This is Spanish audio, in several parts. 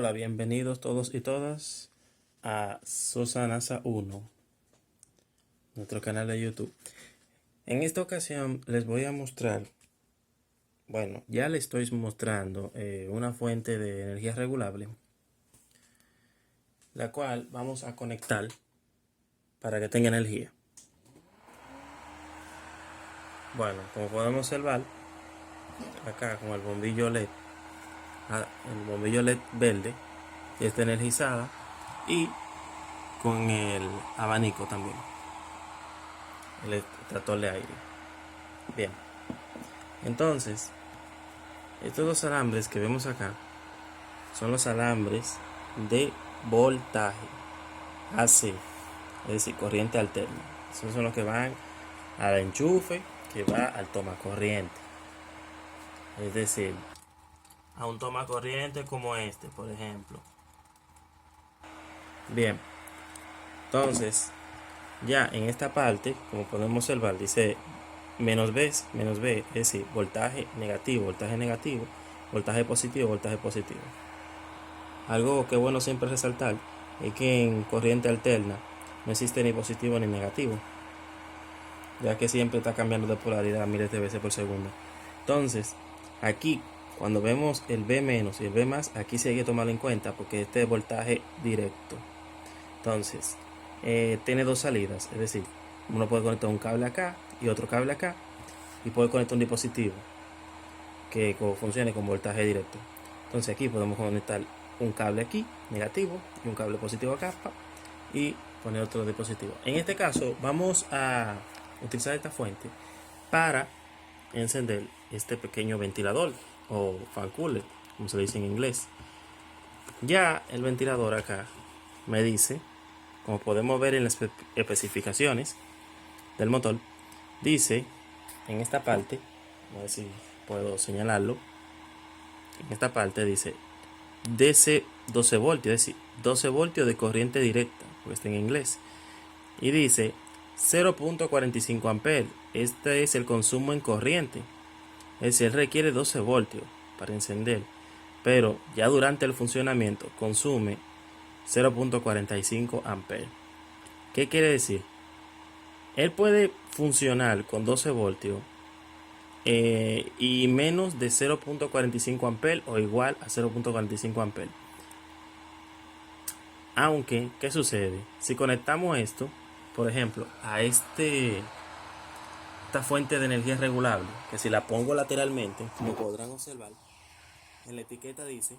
Hola, bienvenidos todos y todas a Sosanasa 1, nuestro canal de YouTube. En esta ocasión les voy a mostrar, bueno, ya les estoy mostrando una fuente de energía regulable, la cual vamos a conectar para que tenga energía. Bueno, como podemos observar, acá con el bombillo LED, el bombillo LED verde, ya está energizada, y con el abanico también, el extractor de aire. Bien, entonces estos dos alambres que vemos acá son los alambres de voltaje AC, es decir, corriente alterna. Esos son los que van al enchufe que va al tomacorriente, es decir, a un tomacorriente como este, por ejemplo. Bien, entonces ya en esta parte, como podemos observar, dice menos B, es decir, voltaje negativo, voltaje positivo. Algo que es bueno siempre resaltar es que en corriente alterna no existe ni positivo ni negativo, ya que siempre está cambiando de polaridad miles de veces por segundo. Entonces, aquí cuando vemos el B menos y el B más, aquí sí hay que tomarlo en cuenta porque este es voltaje directo. Entonces, tiene dos salidas, es decir, uno puede conectar un cable acá y otro cable acá, y puede conectar un dispositivo que funcione con voltaje directo. Entonces aquí podemos conectar un cable aquí negativo y un cable positivo acá y poner otro dispositivo. En este caso vamos a utilizar esta fuente para encender este pequeño ventilador o fan cooler, como se dice en inglés. Ya el ventilador acá me dice, como podemos ver en las especificaciones del motor, dice en esta parte, a ver si puedo señalarlo, en esta parte dice DC 12 voltios, es decir, 12 voltios de corriente directa, porque está en inglés. Y dice 0.45 amperes. Este es el consumo en corriente. Es decir, requiere 12 voltios para encender, pero ya durante el funcionamiento consume 0.45 amperes. ¿Qué quiere decir? Él puede funcionar con 12 voltios y menos de 0.45 amperes o igual a 0.45 amperes. Aunque, ¿qué sucede? Si conectamos esto, por ejemplo, a esta fuente de energía regulable, que si la pongo lateralmente, como podrán observar, en la etiqueta dice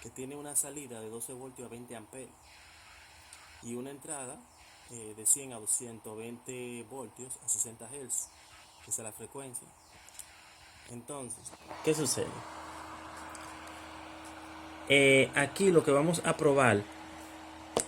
que tiene una salida de 12 voltios a 20 amperes y una entrada de 100 a 220 voltios a 60 Hz, que es la frecuencia. Entonces, ¿qué sucede? Aquí lo que vamos a probar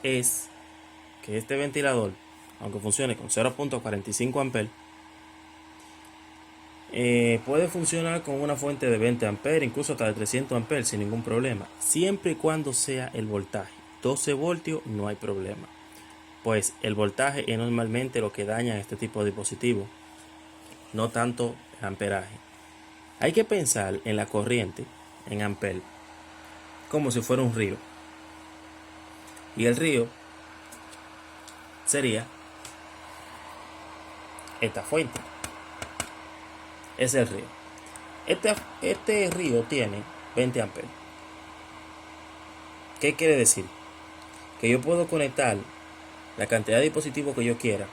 es que este ventilador, aunque funcione con 0.45 amperes, puede funcionar con una fuente de 20 amperes, incluso hasta de 300 amperes sin ningún problema, siempre y cuando sea el voltaje 12 voltios. No hay problema, pues el voltaje es normalmente lo que daña a este tipo de dispositivos, no tanto el amperaje. Hay que pensar en la corriente en amperes como si fuera un río, y el río sería esta fuente, es el río. Este río tiene 20 amperes. ¿Qué quiere decir? Que yo puedo conectar la cantidad de dispositivos que yo quiera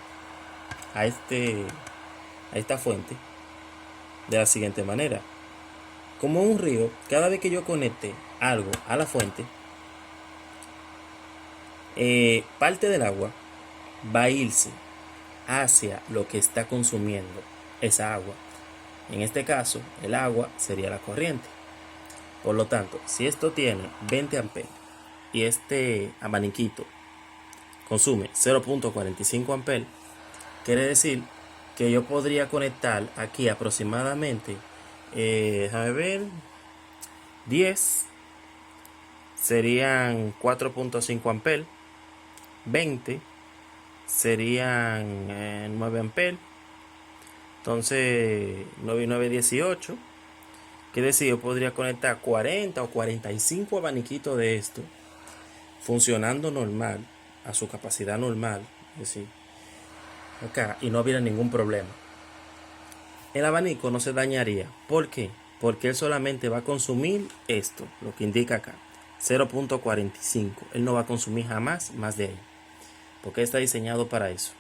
a esta fuente de la siguiente manera. Como un río, cada vez que yo conecte algo a la fuente, parte del agua va a irse hacia lo que está consumiendo esa agua. En este caso, el agua sería la corriente. Por lo tanto, si esto tiene 20 amperes y este abaniquito consume 0.45 amperes, quiere decir que yo podría conectar aquí aproximadamente, déjame ver, 10 serían 4.5 amperes, 20 serían 9 amperes, entonces 9 y 9, 18, Quiere decir, yo podría conectar 40 o 45 abaniquitos de esto funcionando normal, a su capacidad normal, es decir, acá, y no hubiera ningún problema. El abanico no se dañaría. ¿Por qué? Porque él solamente va a consumir esto, lo que indica acá, 0.45. Él no va a consumir jamás más de ahí, porque está diseñado para eso.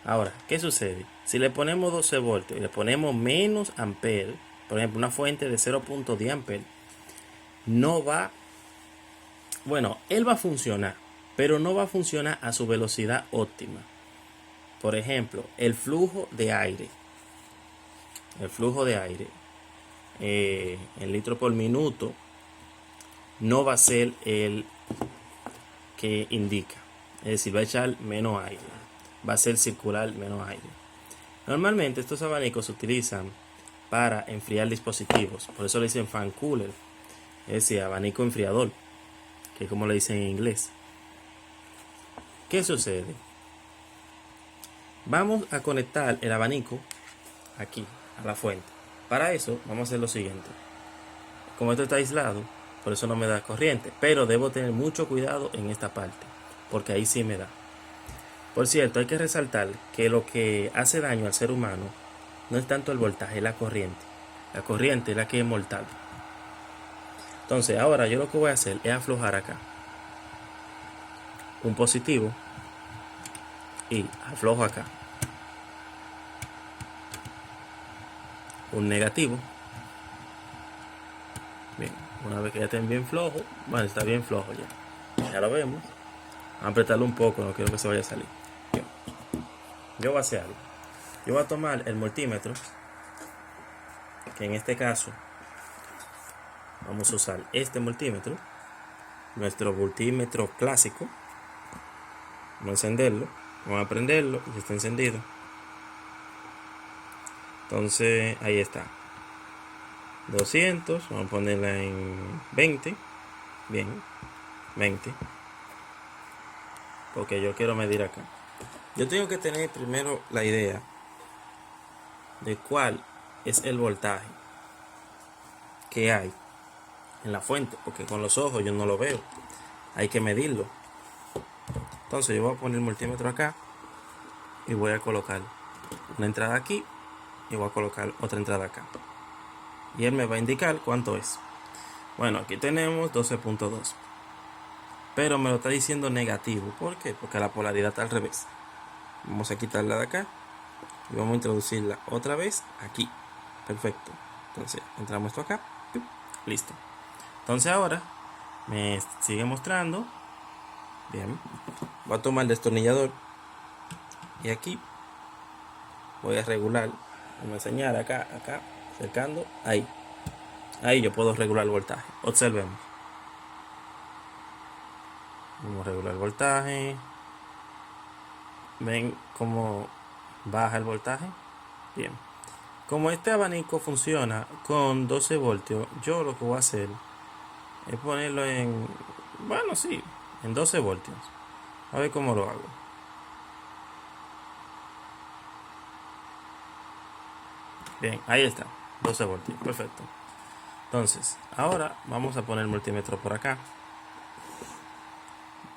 Ahora, ¿qué sucede? Si le ponemos 12 voltios y le ponemos menos amperes, por ejemplo, una fuente de 0.10 amperes, no va, bueno, él va a funcionar, pero no va a funcionar a su velocidad óptima. Por ejemplo, el flujo de aire. El flujo de aire en litros por minuto no va a ser el que indica. Es decir, va a echar menos aire. Va a ser circular menos aire. Normalmente estos abanicos se utilizan para enfriar dispositivos. Por eso le dicen fan cooler. Es decir, abanico enfriador, que es como le dicen en inglés. ¿Qué sucede? Vamos a conectar el abanico aquí a la fuente. Para eso vamos a hacer lo siguiente. Como esto está aislado, por eso no me da corriente, pero debo tener mucho cuidado en esta parte, porque ahí sí me da. Por cierto, hay que resaltar que lo que hace daño al ser humano no es tanto el voltaje, es la corriente. La corriente es la que es mortal. Entonces ahora yo lo que voy a hacer es aflojar acá un positivo y aflojo acá un negativo. Bien, una vez que ya estén bien flojos, bueno, está bien flojo ya lo vemos. Vamos a apretarlo un poco, no quiero que se vaya a salir. Bien. Yo voy a hacer algo. Yo voy a tomar el multímetro, que en este caso vamos a usar este multímetro, nuestro multímetro clásico. Vamos a encenderlo, vamos a prenderlo y está encendido. Entonces ahí está, 200, vamos a ponerla en 20. Bien, 20, porque yo quiero medir acá. Yo tengo que tener primero la idea de cuál es el voltaje que hay en la fuente, porque con los ojos yo no lo veo, hay que medirlo. Entonces yo voy a poner el multímetro acá y voy a colocar una entrada aquí y voy a colocar otra entrada acá, y él me va a indicar cuánto es. Bueno, aquí tenemos 12.2, pero me lo está diciendo negativo. ¿Por qué? Porque la polaridad está al revés. Vamos a quitarla de acá y vamos a introducirla otra vez aquí. Perfecto. Entonces entramos esto acá. Listo. Entonces ahora me sigue mostrando. Bien. Voy a tomar el destornillador y aquí voy a regular. Voy a enseñar acá, acercando. Ahí yo puedo regular el voltaje. Observemos. Vamos a regular el voltaje. Ven cómo baja el voltaje. Bien. Como este abanico funciona con 12 voltios, yo lo que voy a hacer es ponerlo en, bueno, sí, en 12 voltios. A ver cómo lo hago. Bien, ahí está, 12 voltios, perfecto. Entonces, ahora vamos a poner el multímetro por acá.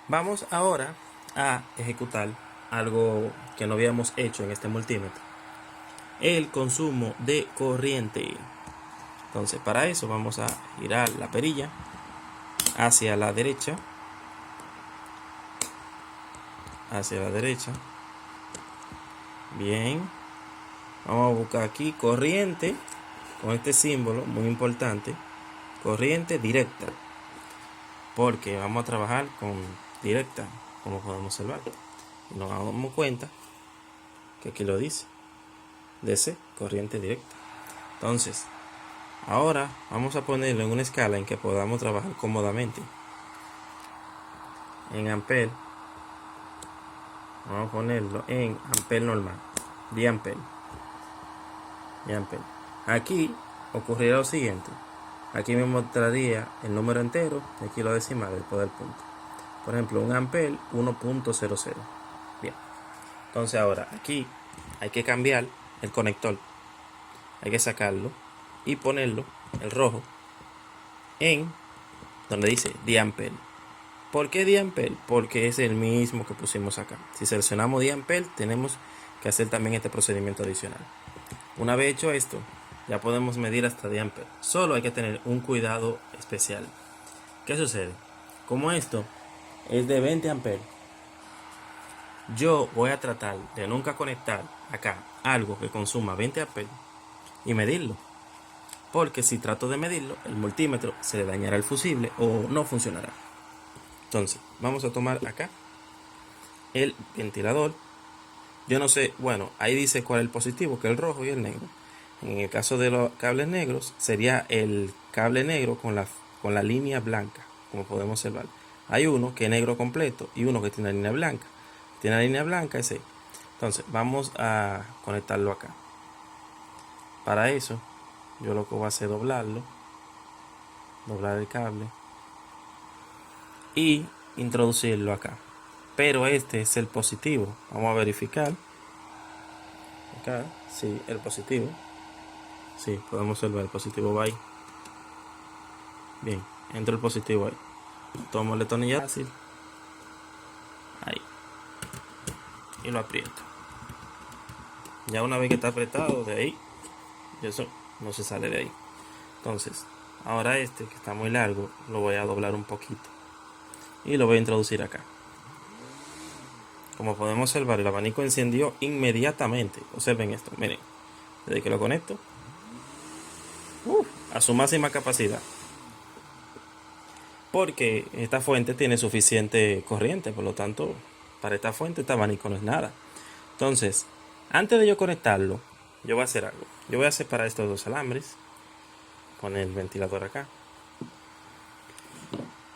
Vamos ahora a ejecutar algo que no habíamos hecho en este multímetro: el consumo de corriente. Entonces, para eso vamos a girar la perilla hacia la derecha. Bien. Vamos a buscar aquí corriente con este símbolo muy importante, corriente directa, porque vamos a trabajar con directa, como podemos observar. Y nos damos cuenta que aquí lo dice: DC, corriente directa. Entonces, ahora vamos a ponerlo en una escala en que podamos trabajar cómodamente. En amper, vamos a ponerlo en amper normal, 10 amperes. Aquí ocurrirá lo siguiente: aquí me mostraría el número entero y aquí lo decimal después del punto. Por ejemplo, un amper 1.00. Bien. Entonces ahora aquí hay que cambiar el conector, hay que sacarlo y ponerlo el rojo, en donde dice diampere. ¿Por qué diampere? Porque es el mismo que pusimos acá. Si seleccionamos diampere, tenemos que hacer también este procedimiento adicional. Una vez hecho esto, ya podemos medir hasta diampere. Solo hay que tener un cuidado especial. ¿Qué sucede? Como esto es de 20 amperes, yo voy a tratar de nunca conectar acá algo que consuma 20 amperes y medirlo. Porque si trato de medirlo, el multímetro se le dañará el fusible o no funcionará. Entonces, vamos a tomar acá el ventilador. Yo no sé, bueno, ahí dice cuál es el positivo, que es el rojo y el negro. En el caso de los cables negros, sería el cable negro con la línea blanca, como podemos observar. Hay uno que es negro completo y uno que tiene la línea blanca. Tiene la línea blanca ese. Entonces, vamos a conectarlo acá. Para eso, yo lo que voy a hacer es doblarlo. Doblar el cable. Y introducirlo acá. Pero este es el positivo. Vamos a verificar. Acá, sí, el positivo. Sí, podemos observar el positivo va ahí. Bien, entra el positivo ahí. Tomo el tornillo fácil. Ahí. Y lo aprieto. Ya una vez que está apretado de ahí, eso no se sale de ahí. Entonces, ahora este que está muy largo, lo voy a doblar un poquito. Y lo voy a introducir acá. Como podemos observar, el abanico encendió inmediatamente. Observen esto, miren. Desde que lo conecto, a su máxima capacidad. Porque esta fuente tiene suficiente corriente, por lo tanto, para esta fuente este abanico no es nada. Entonces, antes de yo conectarlo, yo voy a hacer algo. Yo voy a separar estos dos alambres con el ventilador acá.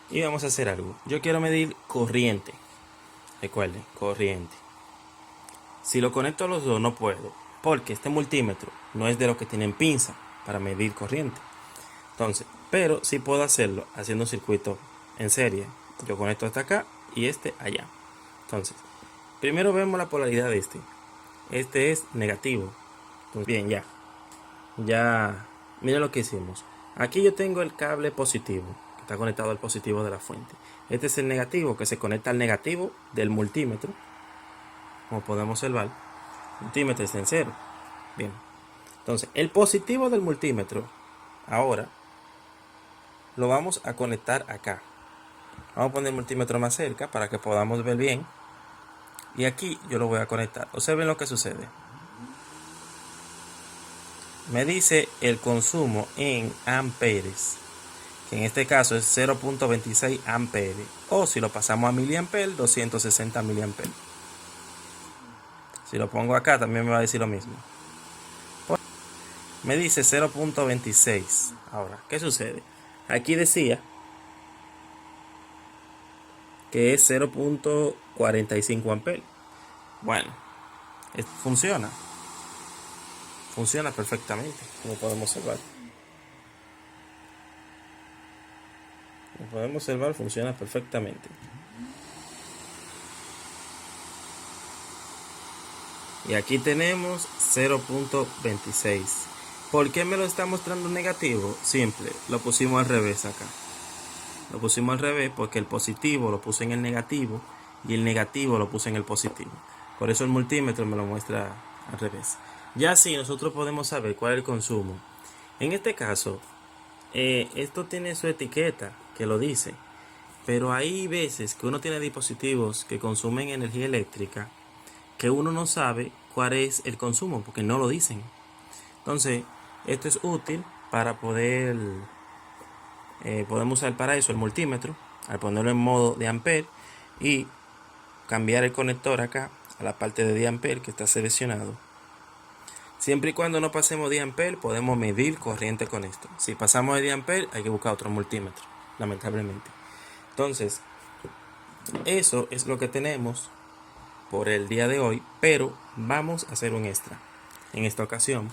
Y vamos a hacer algo. Yo quiero medir corriente. Recuerden, corriente. Si lo conecto a los dos no puedo, porque este multímetro no es de los que tienen pinza para medir corriente. Entonces, pero sí puedo hacerlo haciendo un circuito en serie. Yo conecto hasta acá y este allá. Entonces, primero vemos la polaridad de este. Este es negativo. Entonces, bien, ya. Miren lo que hicimos. Aquí yo tengo el cable positivo, que está conectado al positivo de la fuente. Este es el negativo, que se conecta al negativo del multímetro. Como podemos observar, el multímetro está en cero. Bien. Entonces, el positivo del multímetro, ahora, lo vamos a conectar acá. Vamos a poner el multímetro más cerca para que podamos ver bien. Y aquí yo lo voy a conectar. Observen lo que sucede. Me dice el consumo en amperes, que en este caso es 0.26 amperes. O si lo pasamos a miliamperes, 260 miliamperes. Si lo pongo acá también me va a decir lo mismo. Me dice 0.26. Ahora, ¿qué sucede? Aquí decía que es 0.45 amperes. Bueno, funciona. Funciona perfectamente, como podemos observar. Como podemos observar, funciona perfectamente. Y aquí tenemos 0.26. ¿Por qué me lo está mostrando negativo? Simple, lo pusimos al revés acá. Lo pusimos al revés porque el positivo lo puse en el negativo y el negativo lo puse en el positivo. Por eso el multímetro me lo muestra al revés. Ya así nosotros podemos saber cuál es el consumo. En este caso, esto tiene su etiqueta que lo dice. Pero hay veces que uno tiene dispositivos que consumen energía eléctrica que uno no sabe cuál es el consumo porque no lo dicen. Entonces, esto es útil para podemos usar para eso el multímetro, al ponerlo en modo de ampere y cambiar el conector acá a la parte de diampere que está seleccionado. Siempre y cuando no pasemos diampere podemos medir corriente con esto. Si pasamos de diampere hay que buscar otro multímetro, lamentablemente. Entonces, eso es lo que tenemos por el día de hoy, pero vamos a hacer un extra. En esta ocasión,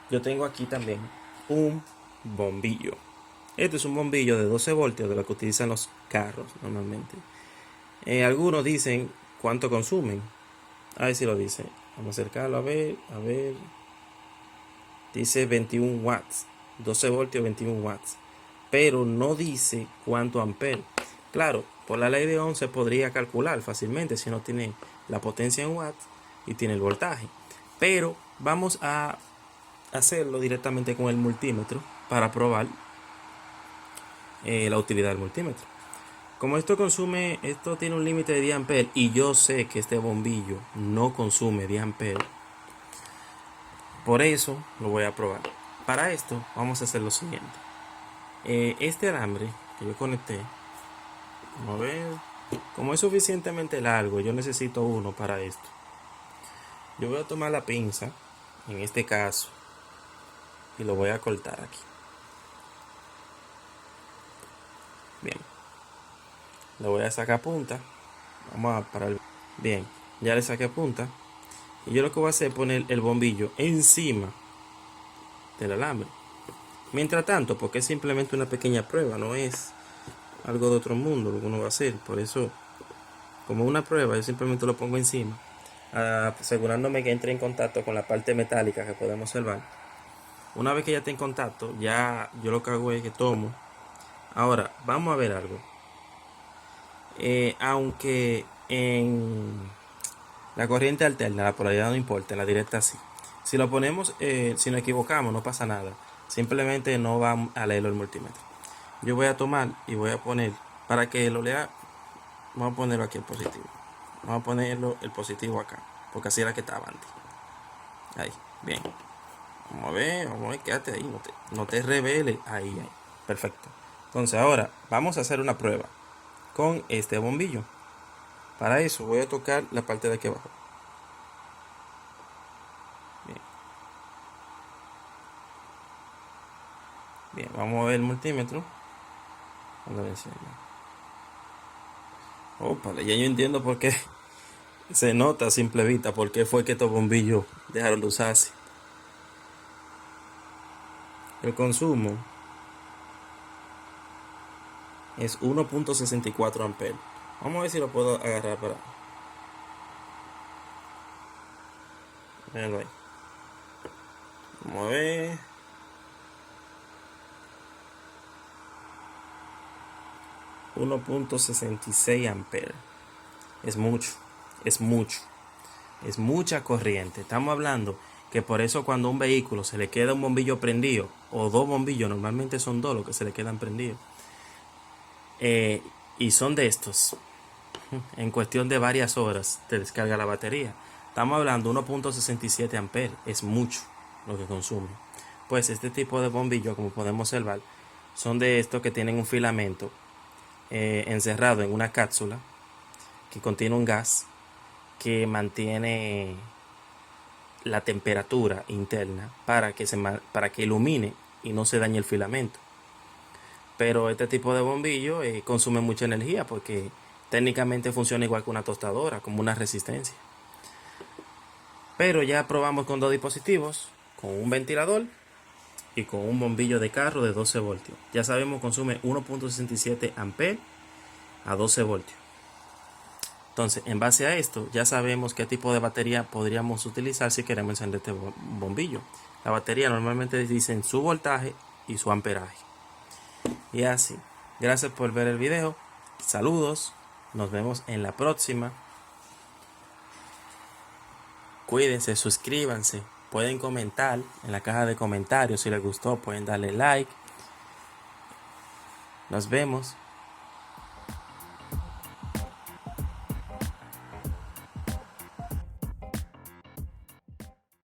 yo tengo aquí también un bombillo. Este es un bombillo de 12 voltios de lo que utilizan los carros normalmente. Algunos dicen cuánto consumen. A ver si lo dice. Vamos a acercarlo a ver. Dice 21 watts. 12 voltios, 21 watts. Pero no dice cuánto amper. Claro, por la ley de Ohm se podría calcular fácilmente si no tiene la potencia en watts y tiene el voltaje. Pero vamos a hacerlo directamente con el multímetro para probar la utilidad del multímetro. Como esto tiene un límite de 10 amperes y yo sé que este bombillo no consume 10 amperes, por eso lo voy a probar. Para esto vamos a hacer lo siguiente. Este alambre que yo conecté, vamos a ver, como es suficientemente largo, yo necesito uno para esto. Yo voy a tomar la pinza, en este caso, y lo voy a cortar aquí. Bien, le voy a sacar punta. Vamos a parar. Bien, ya le saqué punta. Y yo lo que voy a hacer es poner el bombillo encima del alambre. Mientras tanto, porque es simplemente una pequeña prueba, no es algo de otro mundo lo que uno va a hacer. Por eso, como una prueba, yo simplemente lo pongo encima, asegurándome que entre en contacto con la parte metálica que podemos observar. Una vez que ya esté en contacto, ya yo lo que hago es que tomo. Ahora, vamos a ver algo. Aunque en la corriente alterna, la polaridad no importa, en la directa sí. Si lo ponemos, si nos equivocamos, no pasa nada. Simplemente no va a leerlo el multímetro. Yo voy a tomar y voy a poner, para que lo lea, vamos a ponerlo aquí el positivo. Vamos a ponerlo el positivo acá, porque así era que estaba antes. Ahí, bien. Vamos a ver, quédate ahí, no te reveles. Ahí, perfecto. Entonces ahora vamos a hacer una prueba con este bombillo. Para eso voy a tocar la parte de aquí abajo. Bien. Bien, vamos a ver el multímetro. Opa, ya yo entiendo por qué se nota a simple vista por qué fue que estos bombillos dejaron de usarse. El consumo es 1.64 amperes. Vamos a ver si lo puedo agarrar para verlo ahí. Vamos a ver. .66 amperes. Es mucho. Es mucho. Es mucha corriente. Estamos hablando que por eso cuando a un vehículo se le queda un bombillo prendido, o dos bombillos, normalmente son dos los que se le quedan prendidos, y son de estos, en cuestión de varias horas te descarga la batería. Estamos hablando 1.67 amperes. Es mucho lo que consume. Pues este tipo de bombillos, como podemos observar, son de estos que tienen un filamento encerrado en una cápsula que contiene un gas que mantiene la temperatura interna para que ilumine y no se dañe el filamento. Pero este tipo de bombillo consume mucha energía porque técnicamente funciona igual que una tostadora, como una resistencia. Pero ya probamos con dos dispositivos, con un ventilador y con un bombillo de carro de 12 voltios. Ya sabemos consume 1.67 amperes a 12 voltios. Entonces, en base a esto, ya sabemos qué tipo de batería podríamos utilizar si queremos encender este bombillo. La batería normalmente dicen su voltaje y su amperaje. Y así. Gracias por ver el video. Saludos. Nos vemos en la próxima. Cuídense, suscríbanse. Pueden comentar en la caja de comentarios si les gustó. Pueden darle like. Nos vemos.